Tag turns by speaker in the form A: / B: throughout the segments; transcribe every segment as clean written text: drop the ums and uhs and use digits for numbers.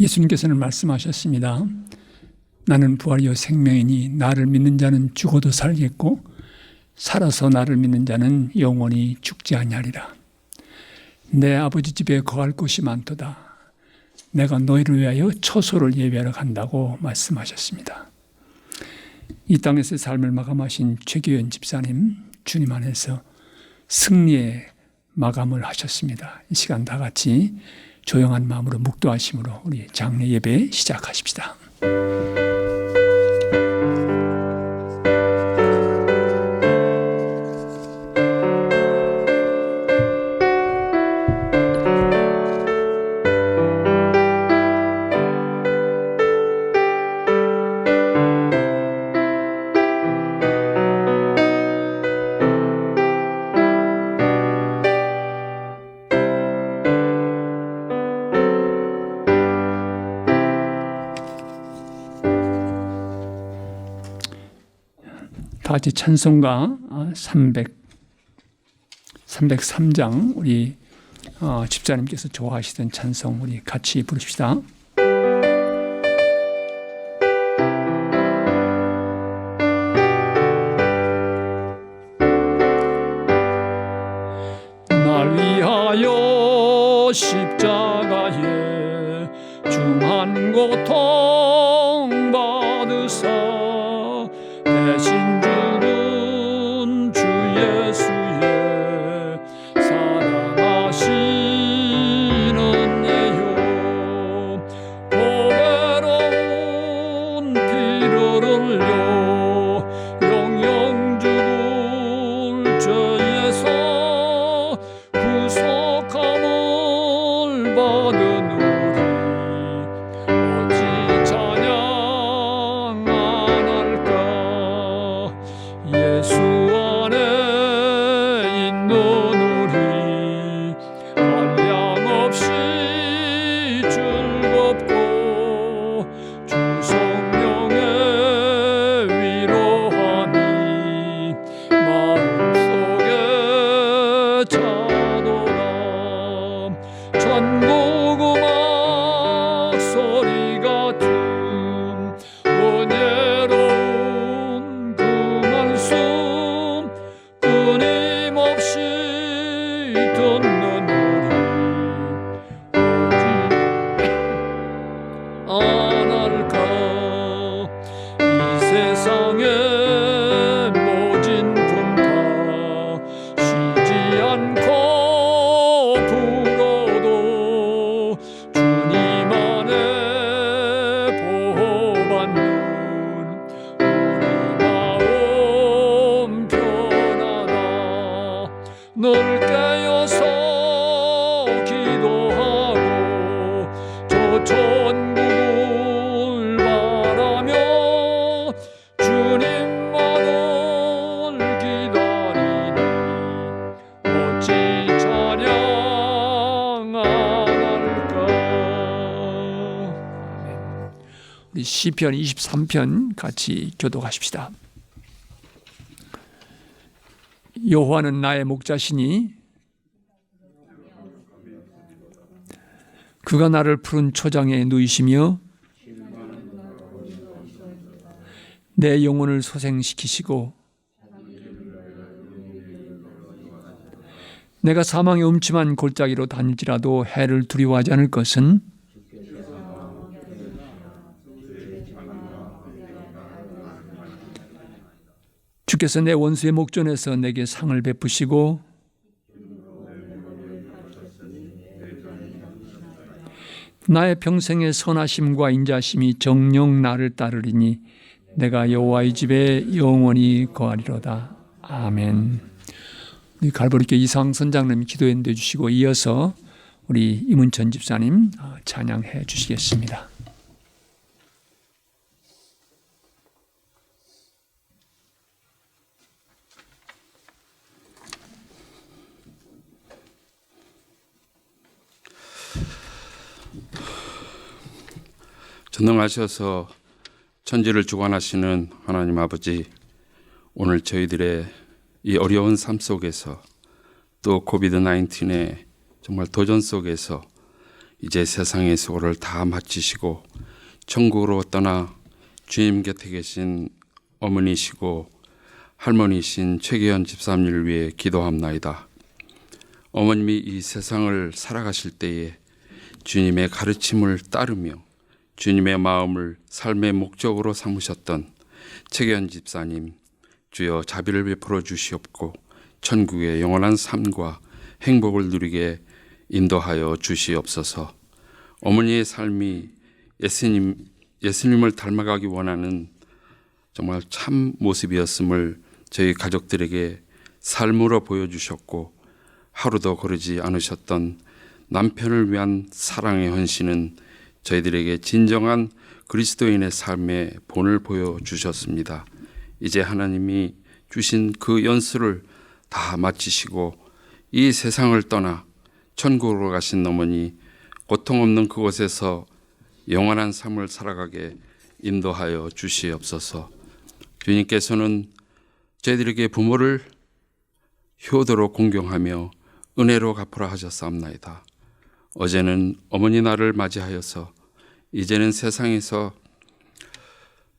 A: 예수님께서는 말씀하셨습니다. 나는 부활이요 생명이니 나를 믿는 자는 죽어도 살겠고 살아서 나를 믿는 자는 영원히 죽지 아니하리라. 내 아버지 집에 거할 곳이 많도다. 내가 너희를 위하여 처소를 예비하러 간다고 말씀하셨습니다. 이 땅에서의 삶을 마감하신 최규현 집사님, 주님 안에서 승리의 마감을 하셨습니다. 이 시간 다 같이 조용한 마음으로 묵도하심으로 우리 장례 예배 시작하십시다. 다 같이 찬송가 303장 우리 집사님께서 좋아하시던 찬송 우리 같이 부르십시다. 날 위하여 십자가에 중한 고통 받으사 대신 시편 23편 같이 교독하십시다. 여호와는 나의 목자시니 그가 나를 푸른 초장에 누이시며 내 영혼을 소생시키시고 내가 사망의 음침한 골짜기로 다닐지라도 해를 두려워하지 않을 것은 주께서 내 원수의 목전에서 내게 상을 베푸시고 나의 평생의 선하심과 인자심이 정녕 나를 따르리니 내가 여호와의 집에 영원히 거하리로다. 아멘. 우리 갈보리교회 이상 선장님이 기도 인도해 주시고 이어서 우리 이문천 집사님 찬양해 주시겠습니다.
B: 전능하셔서 천지를 주관하시는 하나님 아버지, 오늘 저희들의 이 어려운 삶 속에서 또 코비드-19의 정말 도전 속에서 이제 세상의 수고를 다 마치시고 천국으로 떠나 주님 곁에 계신 어머니시고 할머니신 최기현 집사님을 위해 기도합나이다. 어머님이 이 세상을 살아가실 때에 주님의 가르침을 따르며 주님의 마음을 삶의 목적으로 삼으셨던 최기현 집사님, 주여 자비를 베풀어 주시옵고 천국의 영원한 삶과 행복을 누리게 인도하여 주시옵소서. 어머니의 삶이 예수님을 닮아가기 원하는 정말 참 모습이었음을 저희 가족들에게 삶으로 보여주셨고, 하루도 거르지 않으셨던 남편을 위한 사랑의 헌신은 저희들에게 진정한 그리스도인의 삶의 본을 보여주셨습니다. 이제 하나님이 주신 그 연수를 다 마치시고 이 세상을 떠나 천국으로 가신 어머니, 고통 없는 그곳에서 영원한 삶을 살아가게 인도하여 주시옵소서. 주님께서는 저희들에게 부모를 효도로 공경하며 은혜로 갚으라 하셨사옵나이다. 어제는 어머니 날을 맞이하여서 이제는 세상에서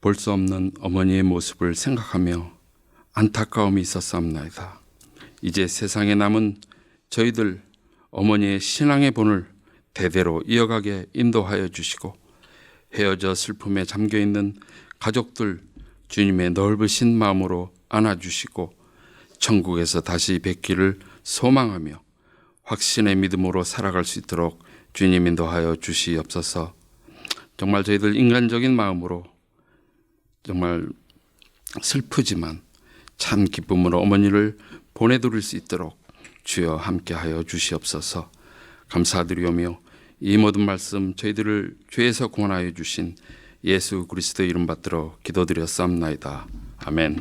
B: 볼 수 없는 어머니의 모습을 생각하며 안타까움이 있었사옵나이다. 이제 세상에 남은 저희들 어머니의 신앙의 본을 대대로 이어가게 인도하여 주시고, 헤어져 슬픔에 잠겨있는 가족들 주님의 넓으신 마음으로 안아주시고 천국에서 다시 뵙기를 소망하며 확신의 믿음으로 살아갈 수 있도록 주님 인도하여 주시옵소서. 정말 저희들 인간적인 마음으로 정말 슬프지만 참 기쁨으로 어머니를 보내드릴 수 있도록 주여 함께하여 주시옵소서. 감사드리오며 이 모든 말씀 저희들을 죄에서 구원하여 주신 예수 그리스도 이름 받들어 기도드렸사옵나이다. 아멘.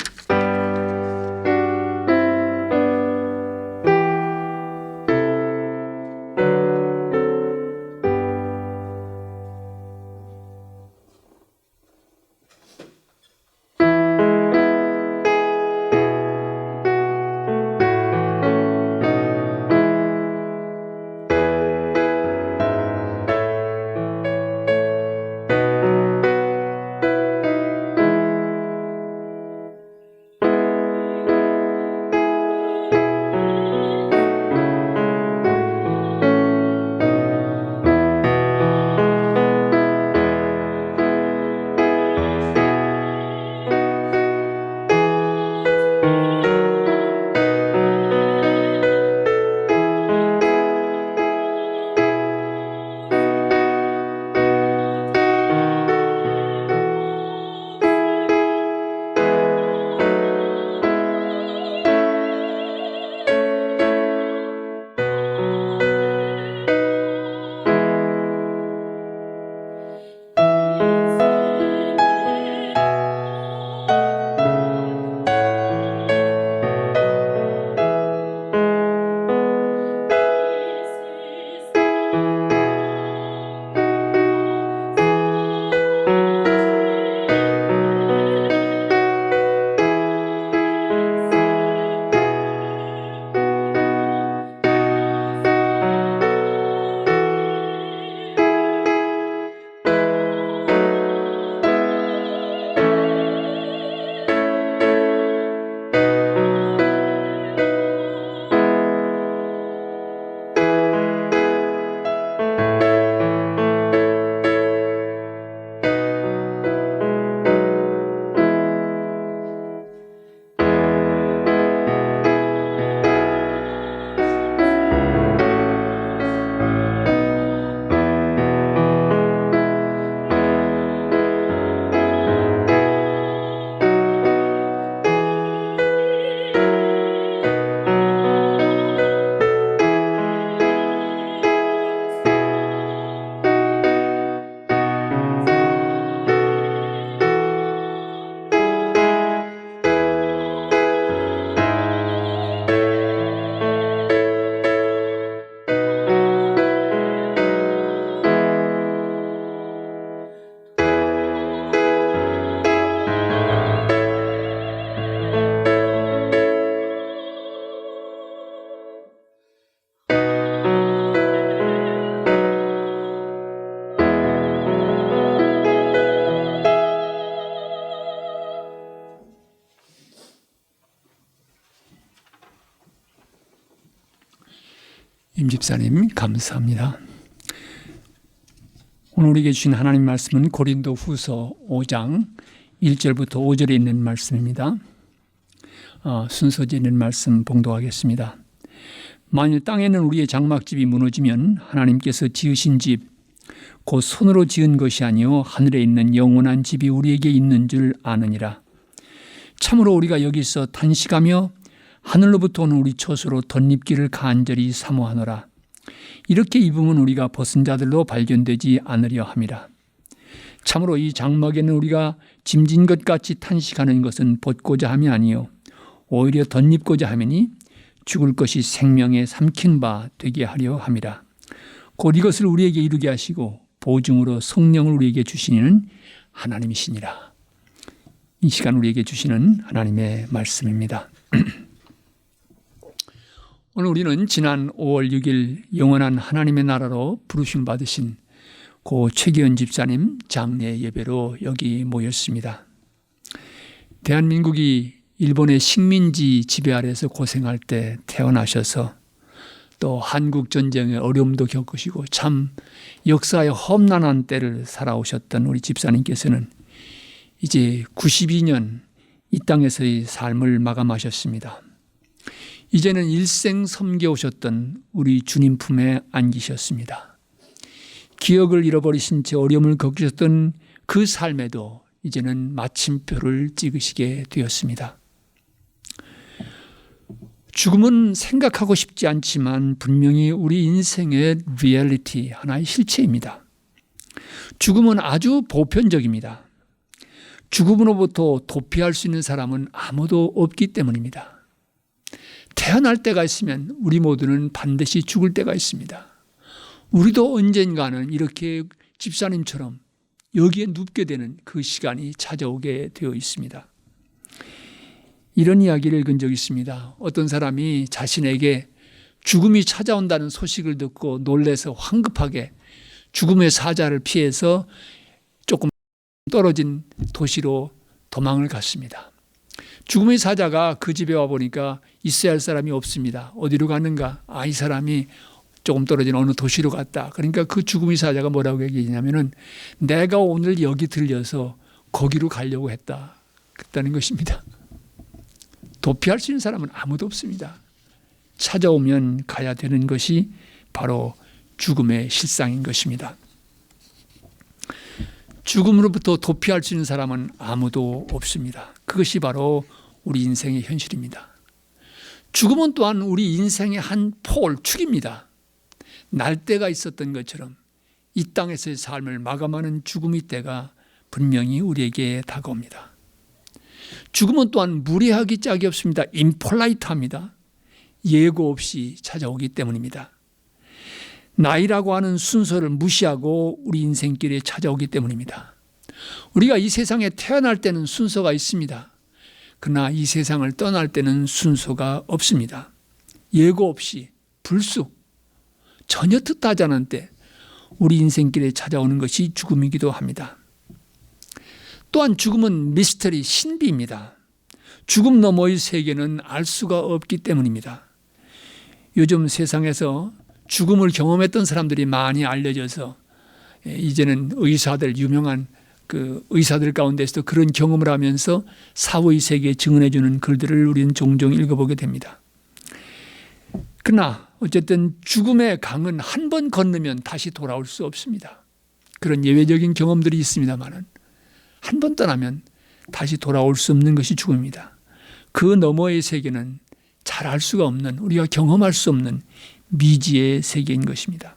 A: 임 집사님 감사합니다. 오늘 우리에게 주신 하나님 말씀은 고린도 후서 5장 1절부터 5절에 있는 말씀입니다. 순서지에 있는 말씀 봉독하겠습니다. 만일 땅에는 우리의 장막집이 무너지면 하나님께서 지으신 집 곧 손으로 지은 것이 아니요 하늘에 있는 영원한 집이 우리에게 있는 줄 아느니라. 참으로 우리가 여기서 탄식하며 하늘로부터 오는 우리 처소로 덧입기를 간절히 사모하노라. 이렇게 입으면 우리가 벗은 자들로 발견되지 않으려 함이라. 참으로 이 장막에는 우리가 짐진 것 같이 탄식하는 것은 벗고자 함이 아니요 오히려 덧입고자 하매니 죽을 것이 생명에 삼킨 바 되게 하려 함이라. 곧 이것을 우리에게 이루게 하시고 보증으로 성령을 우리에게 주시는 하나님이시니라. 이 시간 우리에게 주시는 하나님의 말씀입니다. 오늘 우리는 지난 5월 6일 영원한 하나님의 나라로 부르심 받으신 고 최기현 집사님 장례 예배로 여기 모였습니다. 대한민국이 일본의 식민지 지배 아래에서 고생할 때 태어나셔서 또 한국 전쟁의 어려움도 겪으시고 참 역사의 험난한 때를 살아오셨던 우리 집사님께서는 이제 92년 이 땅에서의 삶을 마감하셨습니다. 이제는 일생 섬겨오셨던 우리 주님 품에 안기셨습니다. 기억을 잃어버리신 채 어려움을 겪으셨던 그 삶에도 이제는 마침표를 찍으시게 되었습니다. 죽음은 생각하고 싶지 않지만 분명히 우리 인생의 리얼리티, 하나의 실체입니다. 죽음은 아주 보편적입니다. 죽음으로부터 도피할 수 있는 사람은 아무도 없기 때문입니다. 태어날 때가 있으면 우리 모두는 반드시 죽을 때가 있습니다. 우리도 언젠가는 이렇게 집사님처럼 여기에 눕게 되는 그 시간이 찾아오게 되어 있습니다. 이런 이야기를 읽은 적이 있습니다. 어떤 사람이 자신에게 죽음이 찾아온다는 소식을 듣고 놀라서 황급하게 죽음의 사자를 피해서 조금 떨어진 도시로 도망을 갔습니다. 죽음의 사자가 그 집에 와보니까 있어야 할 사람이 없습니다. 어디로 갔는가? 이 사람이 조금 떨어진 어느 도시로 갔다. 그러니까 그 죽음의 사자가 뭐라고 얘기했냐면은 내가 오늘 여기 들려서 거기로 가려고 했다는 것입니다. 도피할 수 있는 사람은 아무도 없습니다. 찾아오면 가야 되는 것이 바로 죽음의 실상인 것입니다. 죽음으로부터 도피할 수 있는 사람은 아무도 없습니다. 그것이 바로 우리 인생의 현실입니다. 죽음은 또한 우리 인생의 한 축입니다. 날때가 있었던 것처럼 이 땅에서의 삶을 마감하는 죽음의 때가 분명히 우리에게 다가옵니다. 죽음은 또한 무례하기 짝이 없습니다. 임폴라이트합니다. 예고 없이 찾아오기 때문입니다. 나이라고 하는 순서를 무시하고 우리 인생길에 찾아오기 때문입니다. 우리가 이 세상에 태어날 때는 순서가 있습니다. 그러나 이 세상을 떠날 때는 순서가 없습니다. 예고 없이 불쑥 전혀 뜻하지 않은 때 우리 인생길에 찾아오는 것이 죽음이기도 합니다. 또한 죽음은 미스터리, 신비입니다. 죽음 너머의 세계는 알 수가 없기 때문입니다. 요즘 세상에서 죽음을 경험했던 사람들이 많이 알려져서 이제는 의사들, 유명한 그 의사들 가운데서도 그런 경험을 하면서 사후의 세계에 증언해 주는 글들을 우리는 종종 읽어보게 됩니다. 그러나 어쨌든 죽음의 강은 한 번 건너면 다시 돌아올 수 없습니다. 그런 예외적인 경험들이 있습니다만은 한 번 떠나면 다시 돌아올 수 없는 것이 죽음입니다. 그 너머의 세계는 잘 알 수가 없는, 우리가 경험할 수 없는 미지의 세계인 것입니다.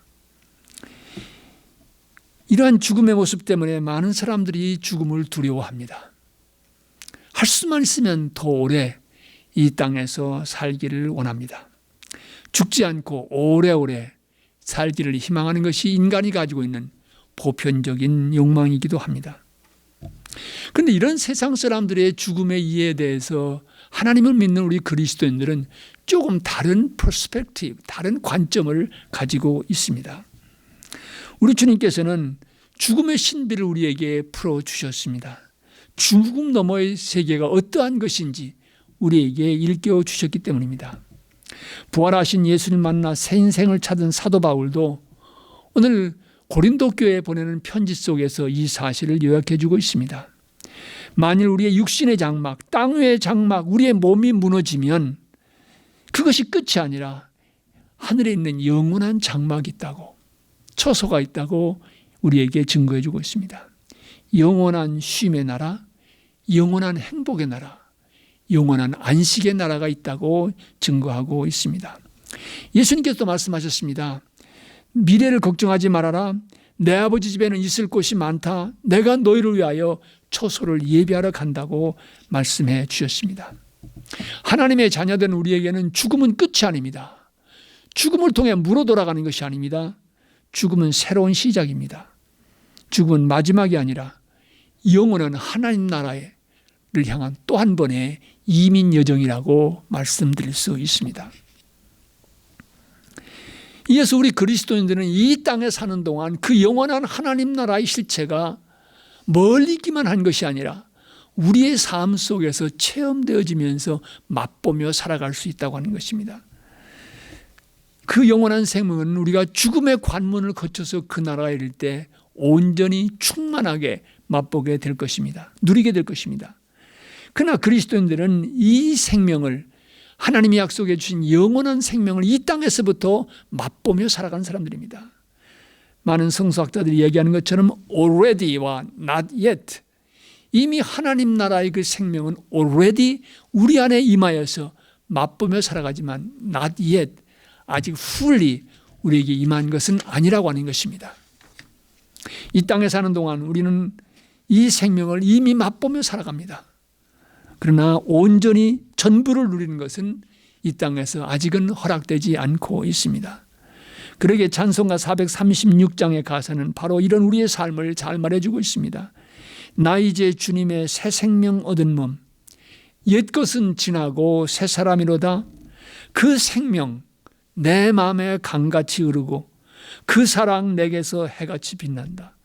A: 이러한 죽음의 모습 때문에 많은 사람들이 죽음을 두려워합니다. 할 수만 있으면 더 오래 이 땅에서 살기를 원합니다. 죽지 않고 오래오래 살기를 희망하는 것이 인간이 가지고 있는 보편적인 욕망이기도 합니다. 그런데 이런 세상 사람들의 죽음의 이해에 대해서 하나님을 믿는 우리 그리스도인들은 조금 다른 퍼스펙티브, 다른 관점을 가지고 있습니다. 우리 주님께서는 죽음의 신비를 우리에게 풀어주셨습니다. 죽음 너머의 세계가 어떠한 것인지 우리에게 일깨워 주셨기 때문입니다. 부활하신 예수를 만나 새 인생을 찾은 사도 바울도 오늘 고린도 교회에 보내는 편지 속에서 이 사실을 요약해 주고 있습니다. 만일 우리의 육신의 장막, 땅 위의 장막, 우리의 몸이 무너지면 그것이 끝이 아니라 하늘에 있는 영원한 장막이 있다고, 처소가 있다고 우리에게 증거해 주고 있습니다. 영원한 쉼의 나라, 영원한 행복의 나라, 영원한 안식의 나라가 있다고 증거하고 있습니다. 예수님께서도 말씀하셨습니다. 미래를 걱정하지 말아라. 내 아버지 집에는 있을 곳이 많다. 내가 너희를 위하여 처소를 예비하러 간다고 말씀해 주셨습니다. 하나님의 자녀된 우리에게는 죽음은 끝이 아닙니다. 죽음을 통해 무로 돌아가는 것이 아닙니다. 죽음은 새로운 시작입니다. 죽음은 마지막이 아니라 영원한 하나님 나라를 향한 또 한 번의 이민 여정이라고 말씀드릴 수 있습니다. 이어서 우리 그리스도인들은 이 땅에 사는 동안 그 영원한 하나님 나라의 실체가 멀리 있기만 한 것이 아니라 우리의 삶 속에서 체험되어지면서 맛보며 살아갈 수 있다고 하는 것입니다. 그 영원한 생명은 우리가 죽음의 관문을 거쳐서 그 나라에 이를 때 온전히 충만하게 맛보게 될 것입니다. 누리게 될 것입니다. 그러나 그리스도인들은 이 생명을, 하나님이 약속해 주신 영원한 생명을 이 땅에서부터 맛보며 살아가는 사람들입니다. 많은 성서학자들이 얘기하는 것처럼 already와 not yet, 이미 하나님 나라의 그 생명은 already 우리 안에 임하여서 맛보며 살아가지만 not yet, 아직 fully 우리에게 임한 것은 아니라고 하는 것입니다. 이 땅에 사는 동안 우리는 이 생명을 이미 맛보며 살아갑니다. 그러나 온전히 전부를 누리는 것은 이 땅에서 아직은 허락되지 않고 있습니다. 그러기에 찬송가 436장의 가사는 바로 이런 우리의 삶을 잘 말해주고 있습니다. 나 이제 주님의 새 생명 얻은 몸, 옛것은 지나고 새 사람이로다. 그 생명 내 마음에 강같이 흐르고 그 사랑 내게서 해같이 빛난다.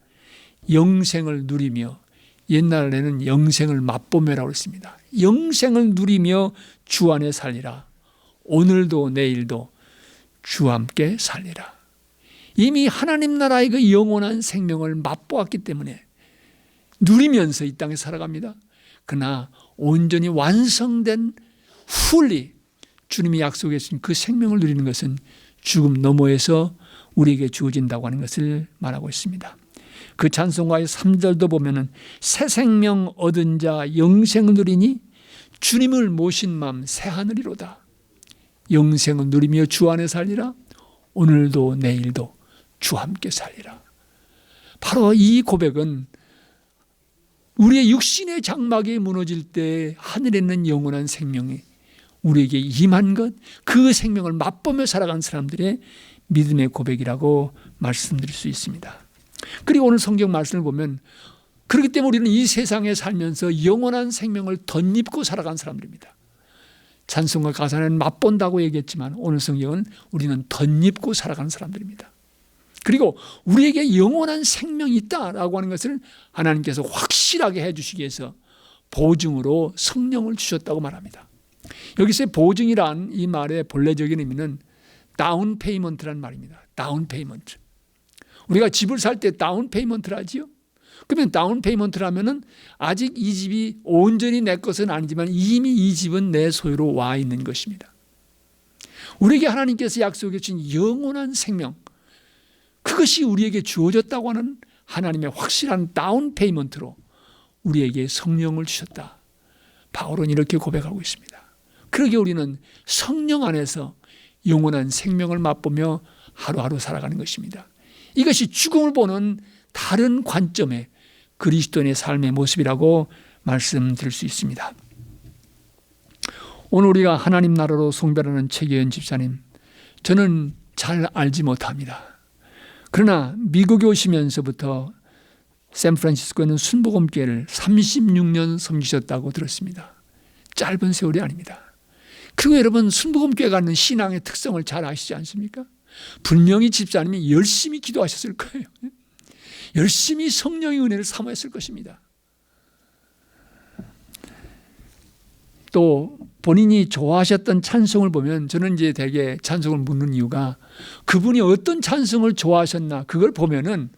A: 영생을 누리며, 옛날에는 영생을 맛보며라고 했습니다. 영생을 누리며 주 안에 살리라. 오늘도 내일도 주와 함께 살리라. 이미 하나님 나라의 그 영원한 생명을 맛보았기 때문에 누리면서 이 땅에 살아갑니다. 그러나 온전히 완성된 fully 주님이 약속해 주신 그 생명을 누리는 것은 죽음 너머에서 우리에게 주어진다고 하는 것을 말하고 있습니다. 그 찬송가의 3절도 보면은 새 생명 얻은 자 영생을 누리니 주님을 모신 마음 새 하늘이로다. 영생을 누리며 주 안에 살리라. 오늘도 내일도 주와 함께 살리라. 바로 이 고백은 우리의 육신의 장막이 무너질 때 하늘에 있는 영원한 생명이 우리에게 임한 것, 그 생명을 맛보며 살아간 사람들의 믿음의 고백이라고 말씀드릴 수 있습니다. 그리고 오늘 성경 말씀을 보면 그렇기 때문에 우리는 이 세상에 살면서 영원한 생명을 덧입고 살아간 사람들입니다. 찬송가 가사는 맛본다고 얘기했지만 오늘 성경은 우리는 덧입고 살아가는 사람들입니다. 그리고 우리에게 영원한 생명이 있다라고 하는 것을 하나님께서 확실하게 해주시기 위해서 보증으로 성령을 주셨다고 말합니다. 여기서의 보증이란 이 말의 본래적인 의미는 다운 페이먼트라는 말입니다. 다운 페이먼트. 우리가 집을 살 때 다운 페이먼트를 하지요. 그러면 다운 페이먼트라면은 아직 이 집이 온전히 내 것은 아니지만 이미 이 집은 내 소유로 와 있는 것입니다. 우리에게 하나님께서 약속해 주신 영원한 생명, 그것이 우리에게 주어졌다고 하는 하나님의 확실한 다운 페이먼트로 우리에게 성령을 주셨다. 바울은 이렇게 고백하고 있습니다. 그러기에 우리는 성령 안에서 영원한 생명을 맛보며 하루하루 살아가는 것입니다. 이것이 죽음을 보는 다른 관점의 그리스도인의 삶의 모습이라고 말씀드릴 수 있습니다. 오늘 우리가 하나님 나라로 송별하는 최기현 집사님, 저는 잘 알지 못합니다. 그러나 미국에 오시면서부터 샌프란시스코에는 순복음교회를 36년 섬기셨다고 들었습니다. 짧은 세월이 아닙니다. 그리고 여러분, 순복음교회가 갖는 신앙의 특성을 잘 아시지 않습니까? 분명히 집사님이 열심히 기도하셨을 거예요. 열심히 성령의 은혜를 사모했을 것입니다. 또 본인이 좋아하셨던 찬송을 보면 저는 이제 되게 찬송을 묻는 이유가 그분이 어떤 찬송을 좋아하셨나 그걸 보면은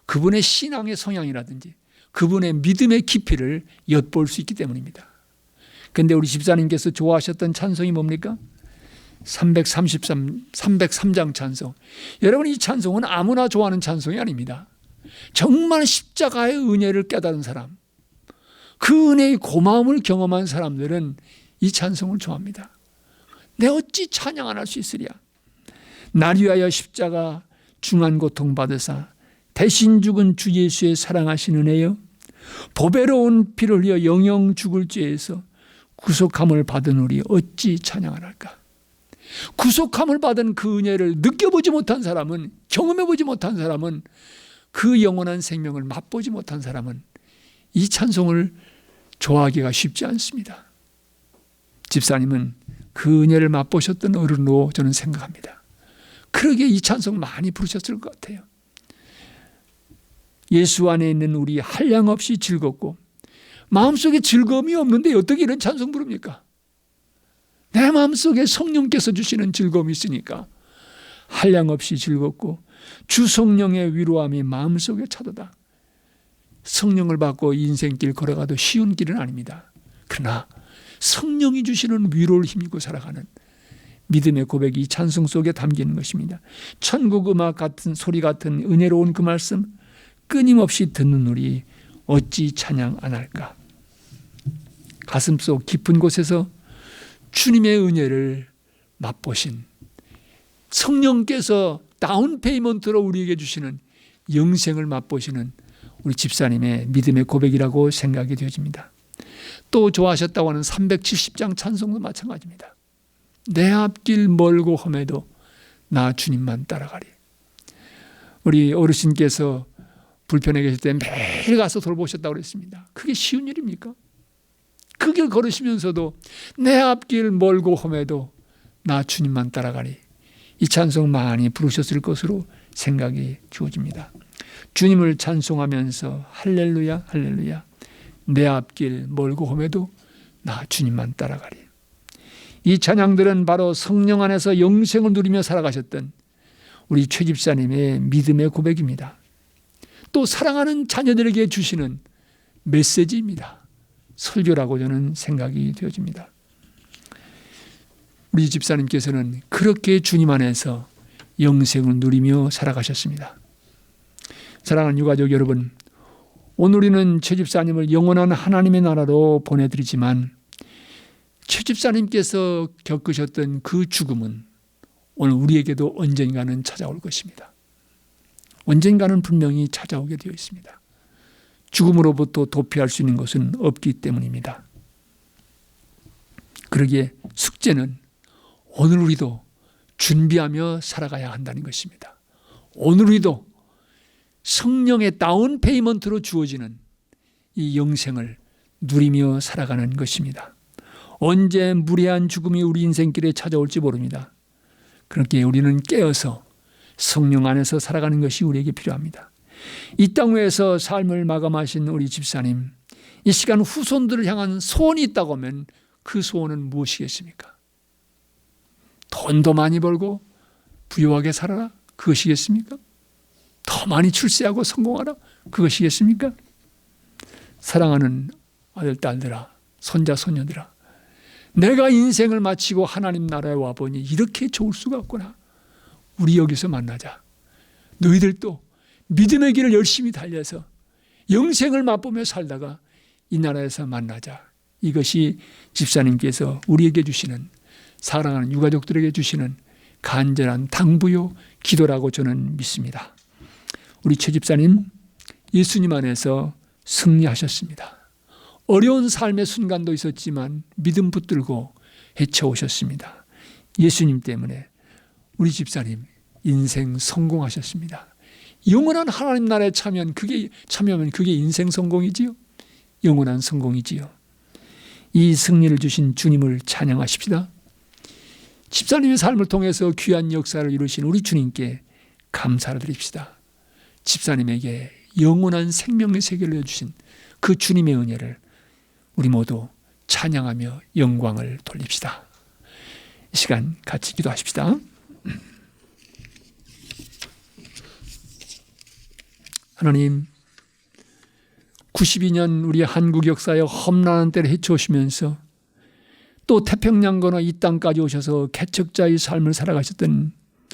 A: 그분의 신앙의 성향이라든지 그분의 믿음의 깊이를 엿볼 수 있기 때문입니다. 그런데 우리 집사님께서 좋아하셨던 찬송이 뭡니까? 303장 찬송. 여러분, 이 찬송은 아무나 좋아하는 찬송이 아닙니다. 정말 십자가의 은혜를 깨달은 사람, 그 은혜의 고마움을 경험한 사람들은 이 찬송을 좋아합니다. 내 어찌 찬양 안 할 수 있으랴. 날 위하여 십자가 중한 고통 받으사 대신 죽은 주 예수의 사랑하신 은혜여, 보배로운 피를 흘려 영영 죽을 죄에서 구속함을 받은 우리 어찌 찬양을 할까. 구속함을 받은 그 은혜를 느껴보지 못한 사람은, 경험해보지 못한 사람은, 그 영원한 생명을 맛보지 못한 사람은 이 찬송을 좋아하기가 쉽지 않습니다. 집사님은 그 은혜를 맛보셨던 어른으로 저는 생각합니다. 그러기에 이 찬송 많이 부르셨을 것 같아요. 예수 안에 있는 우리 한량없이 즐겁고, 마음속에 즐거움이 없는데 어떻게 이런 찬송 부릅니까? 내 마음속에 성령께서 주시는 즐거움이 있으니까 한량없이 즐겁고 주 성령의 위로함이 마음속에 차도다. 성령을 받고 인생길 걸어가도 쉬운 길은 아닙니다. 그러나 성령이 주시는 위로를 힘입고 살아가는 믿음의 고백이 이 찬송 속에 담기는 것입니다. 천국 음악 같은 소리 같은 은혜로운 그 말씀 끊임없이 듣는 우리 어찌 찬양 안 할까. 가슴속 깊은 곳에서 주님의 은혜를 맛보신, 성령께서 다운 페이먼트로 우리에게 주시는 영생을 맛보시는 우리 집사님의 믿음의 고백이라고 생각이 되어집니다. 또 좋아하셨다고 하는 370장 찬송도 마찬가지입니다. 내 앞길 멀고 험해도 나 주님만 따라가리. 우리 어르신께서 불편해 계실 때 매일 가서 돌보셨다고 그랬습니다. 그게 쉬운 일입니까? 그 길 걸으시면서도 내 앞길 멀고 험해도 나 주님만 따라가리. 이 찬송 많이 부르셨을 것으로 생각이 주어집니다. 주님을 찬송하면서 할렐루야 할렐루야, 내 앞길 멀고 험해도 나 주님만 따라가리. 이 찬양들은 바로 성령 안에서 영생을 누리며 살아가셨던 우리 최 집사님의 믿음의 고백입니다. 또 사랑하는 자녀들에게 주시는 메시지입니다. 설교라고 저는 생각이 되어집니다. 우리 집사님께서는 그렇게 주님 안에서 영생을 누리며 살아가셨습니다. 사랑하는 유가족 여러분, 오늘 우리는 최 집사님을 영원한 하나님의 나라로 보내드리지만 최 집사님께서 겪으셨던 그 죽음은 오늘 우리에게도 언젠가는 찾아올 것입니다. 언젠가는 분명히 찾아오게 되어 있습니다. 죽음으로부터 도피할 수 있는 것은 없기 때문입니다. 그러기에 숙제는 오늘 우리도 준비하며 살아가야 한다는 것입니다. 오늘 우리도 성령의 다운 페이먼트로 주어지는 이 영생을 누리며 살아가는 것입니다. 언제 무례한 죽음이 우리 인생길에 찾아올지 모릅니다. 그렇게 우리는 깨어서 성령 안에서 살아가는 것이 우리에게 필요합니다. 이 땅 위에서 삶을 마감하신 우리 집사님, 이 시간 후손들을 향한 소원이 있다고 하면 그 소원은 무엇이겠습니까? 돈도 많이 벌고 부유하게 살아라, 그것이겠습니까? 더 많이 출세하고 성공하라, 그것이겠습니까? 사랑하는 아들, 딸들아, 손자, 손녀들아, 내가 인생을 마치고 하나님 나라에 와보니 이렇게 좋을 수가 없구나. 우리 여기서 만나자. 너희들도 믿음의 길을 열심히 달려서 영생을 맛보며 살다가 이 나라에서 만나자. 이것이 집사님께서 우리에게 주시는, 사랑하는 유가족들에게 주시는 간절한 당부요 기도라고 저는 믿습니다. 우리 최 집사님, 예수님 안에서 승리하셨습니다. 어려운 삶의 순간도 있었지만 믿음 붙들고 헤쳐오셨습니다. 예수님 때문에 우리 집사님 인생 성공하셨습니다. 영원한 하나님 나라에 참여하면 그게 인생 성공이지요. 영원한 성공이지요. 이 승리를 주신 주님을 찬양하십시다. 집사님의 삶을 통해서 귀한 역사를 이루신 우리 주님께 감사를 드립시다. 집사님에게 영원한 생명의 세계를 내주신 그 주님의 은혜를 우리 모두 찬양하며 영광을 돌립시다. 이 시간 같이 기도하십시다. 하나님, 92년 우리 한국 역사에 험난한 때를 헤쳐오시면서 또 태평양 건너 이 땅까지 오셔서 개척자의 삶을 살아가셨던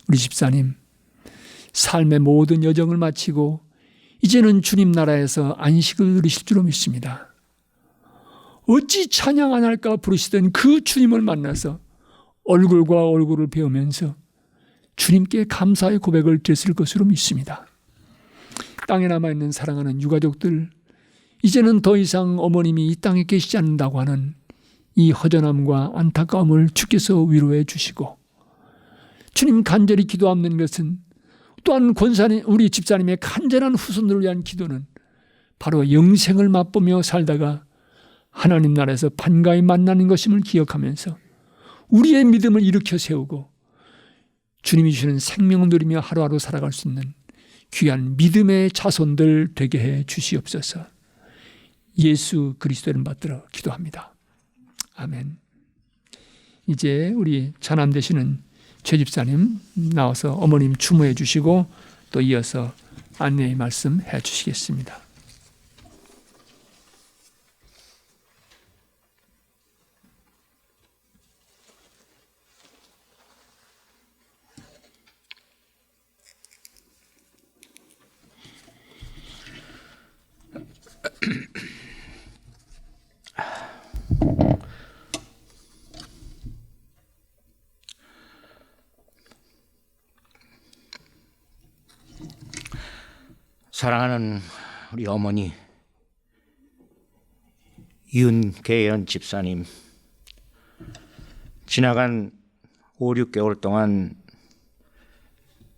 A: 우리 집사님, 삶의 모든 여정을 마치고 이제는 주님 나라에서 안식을 누리실 줄로 믿습니다. 어찌 찬양 안 할까 부르시던 그 주님을 만나서 얼굴과 얼굴을 배우면서 주님께 감사의 고백을 드렸을 것으로 믿습니다. 땅에 남아있는 사랑하는 유가족들, 이제는 더 이상 어머님이 이 땅에 계시지 않는다고 하는 이 허전함과 안타까움을 주께서 위로해 주시고, 주님 간절히 기도하는 것은 또한 권사님, 우리 집사님의 간절한 후손들을 위한 기도는 바로 영생을 맛보며 살다가 하나님 나라에서 반가이 만나는 것임을 기억하면서 우리의 믿음을 일으켜 세우고 주님이 주시는 생명을 누리며 하루하루 살아갈 수 있는 귀한 믿음의 자손들 되게 해 주시옵소서. 예수 그리스도를 받들어 기도합니다. 아멘. 이제 우리 자남 되시는 최 집사님 나와서 어머님 추모해 주시고 또 이어서 안내의 말씀 해 주시겠습니다.
C: 사랑하는 우리 어머니 윤계연 집사님, 지나간 5, 6개월 동안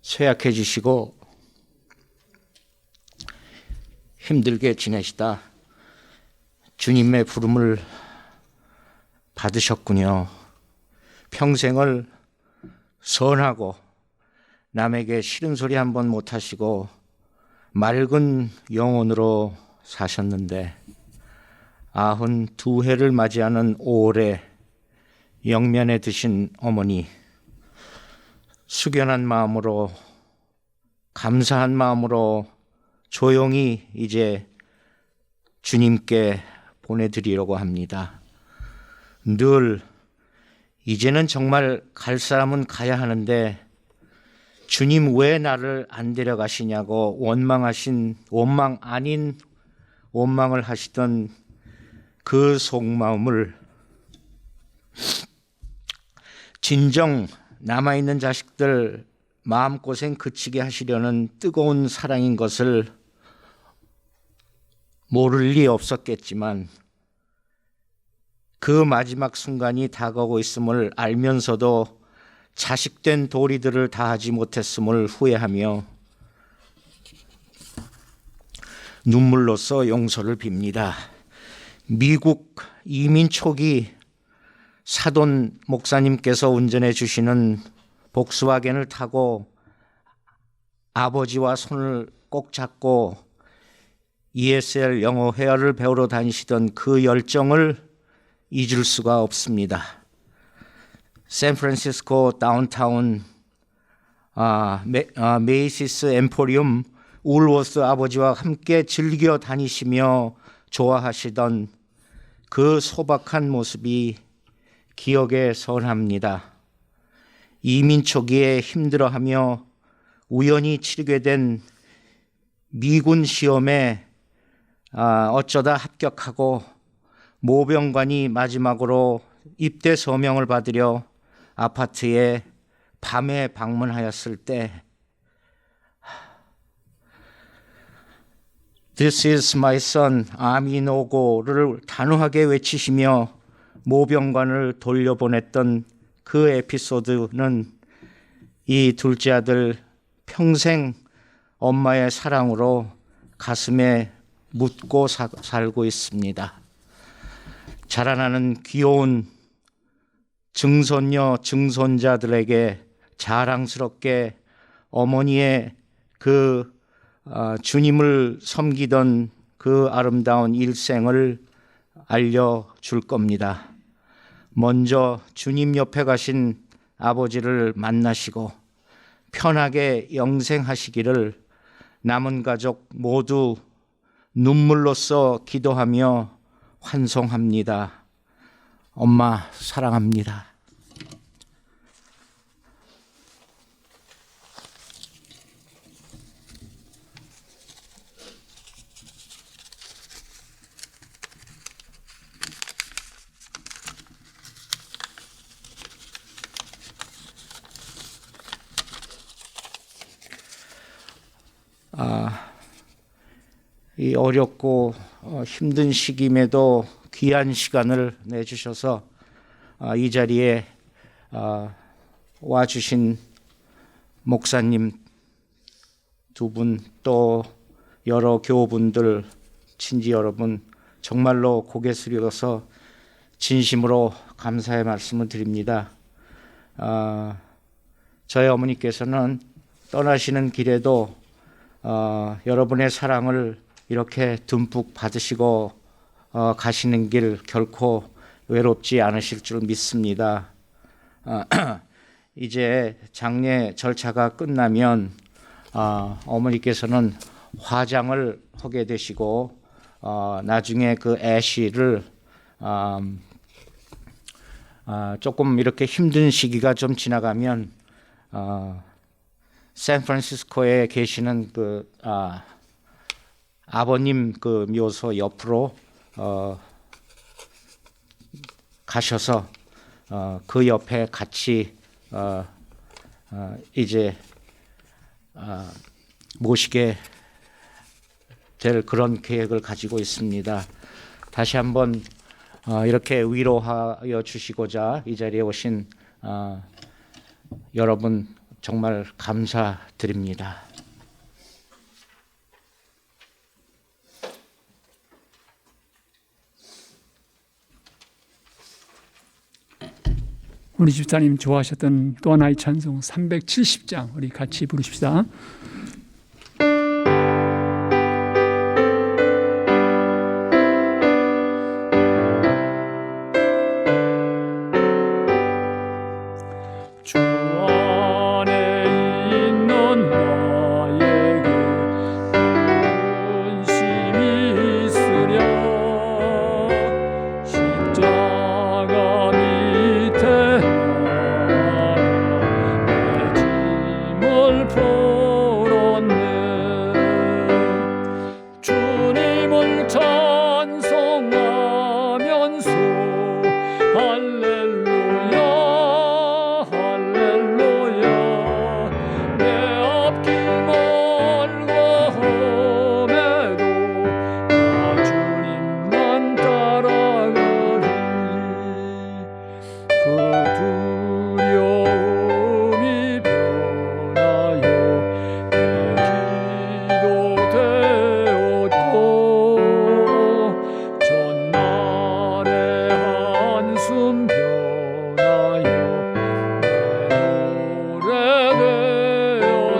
C: 쇠약해지시고 힘들게 지내시다 주님의 부름을 받으셨군요. 평생을 선하고 남에게 싫은 소리 한 번 못 하시고 맑은 영혼으로 사셨는데 92해를 맞이하는 올해 영면에 드신 어머니, 숙연한 마음으로 감사한 마음으로 조용히 이제 주님께 보내드리려고 합니다. 늘 이제는 정말 갈 사람은 가야 하는데 주님 왜 나를 안 데려가시냐고 원망 아닌 원망을 하시던 그 속마음을 진정 남아있는 자식들 마음고생 그치게 하시려는 뜨거운 사랑인 것을 모를 리 없었겠지만 그 마지막 순간이 다가오고 있음을 알면서도 자식된 도리들을 다하지 못했음을 후회하며 눈물로써 용서를 빕니다. 미국 이민 초기 사돈 목사님께서 운전해 주시는 복스와겐을 타고 아버지와 손을 꼭 잡고 ESL 영어 회화를 배우러 다니시던 그 열정을 잊을 수가 없습니다. 샌프란시스코 다운타운 메이시스 엠포리움 울워스 아버지와 함께 즐겨 다니시며 좋아하시던 그 소박한 모습이 기억에 선합니다. 이민 초기에 힘들어하며 우연히 치르게 된 미군 시험에 어쩌다 합격하고 모병관이 마지막으로 입대 서명을 받으려 아파트에 밤에 방문하였을 때 This is my son, army no go를 단호하게 외치시며 모병관을 돌려보냈던 그 에피소드는 이 둘째 아들 평생 엄마의 사랑으로 가슴에 묻고 살고 있습니다. 자라나는 귀여운 증손녀, 증손자들에게 자랑스럽게 어머니의 주님을 섬기던 그 아름다운 일생을 알려줄 겁니다. 먼저 주님 옆에 가신 아버지를 만나시고 편하게 영생하시기를 남은 가족 모두 눈물로써 기도하며 환송합니다. 엄마 사랑합니다. 이 어렵고 힘든 시기임에도 귀한 시간을 내주셔서 이 자리에 와주신 목사님 두 분, 또 여러 교우분들, 친지 여러분, 정말로 고개 숙여서 진심으로 감사의 말씀을 드립니다. 저희 어머니께서는 떠나시는 길에도 여러분의 사랑을 이렇게 듬뿍 받으시고 가시는 길 결코 외롭지 않으실 줄 믿습니다. 이제 장례 절차가 끝나면 어머니께서는 화장을 하게 되시고 나중에 그 애쉬를 조금 이렇게 힘든 시기가 좀 지나가면 샌프란시스코에 계시는 그 아버님 그 묘소 옆으로 가셔서 그 옆에 같이 이제 모시게 될 그런 계획을 가지고 있습니다. 다시 한번 이렇게 위로하여 주시고자 이 자리에 오신 여러분 정말 감사드립니다.
A: 우리 집사님 좋아하셨던 또 하나의 찬송 370장 우리 같이 부르십시다. 주 안에 있는 나에게 근심이 있으랴 십자가 밑에 내 짐을 풀었네 주님을 찬송하면서 할렐루야 변하여 내 노래 되었네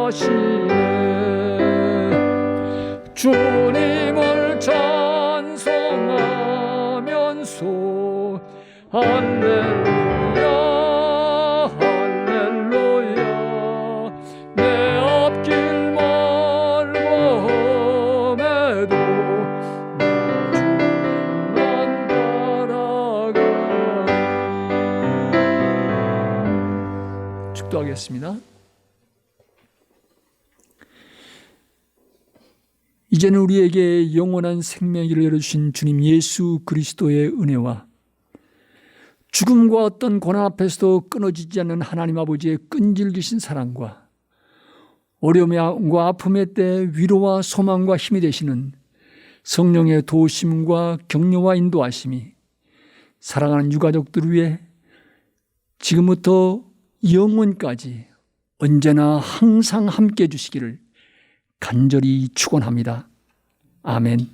A: 하시네. 주님을 찬송하면서 할렐루야 할렐루야 내 앞길 멀고 험해도 난 따라가리. 축도하겠습니다. 이제는 우리에게 영원한 생명을 열어주신 주님 예수 그리스도의 은혜와 죽음과 어떤 고난 앞에서도 끊어지지 않는 하나님 아버지의 끈질기신 사랑과 어려움과 아픔의 때 위로와 소망과 힘이 되시는 성령의 도우심과 격려와 인도하심이 사랑하는 유가족들을 위해 지금부터 영원까지 언제나 항상 함께 해주시기를 간절히 축원합니다. 아멘.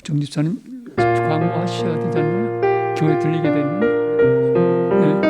A: 정집사님 광고하셔야 되지 않나요? 교회 들리게 되면. 네.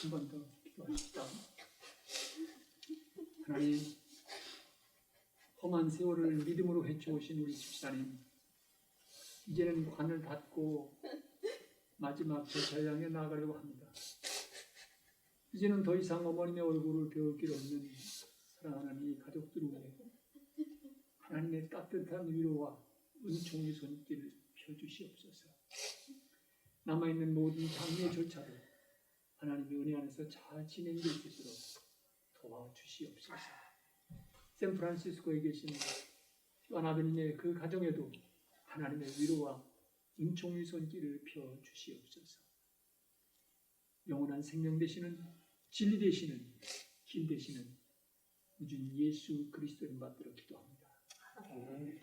A: 한 번 더 기도하십시다. 하나님, 험한 세월을 믿음으로 헤쳐오신 우리 집사님, 이제는 관을 닫고 마지막 제사를 향해 나아가려고 합니다. 이제는 더 이상 어머님의 얼굴을 배울 길 없는 사랑하는 이 가족들을 위해 하나님의 따뜻한 위로와 은총의 손길을 펴주시옵소서. 남아있는 모든 장례 절차도 하나님의 은혜 안에서 잘 진행될 수 있도록 도와주시옵소서. 샌프란시스코에 계신 아나베님의 그 가정에도 하나님의 위로와 은총의 손길을 펴주시옵소서. 영원한 생명 되시는, 진리 되시는, 길 되시는 우주 예수 그리스도를 받들어 기도합니다. 아멘.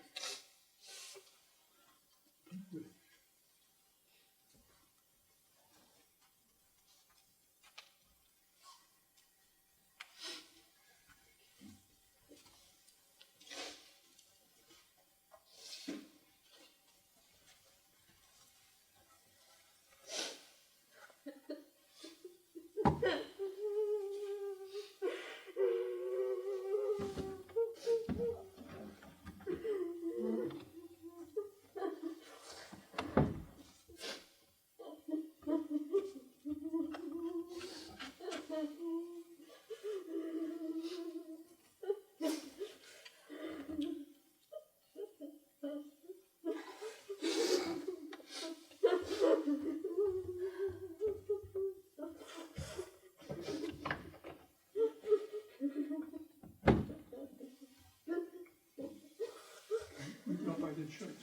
A: by the church.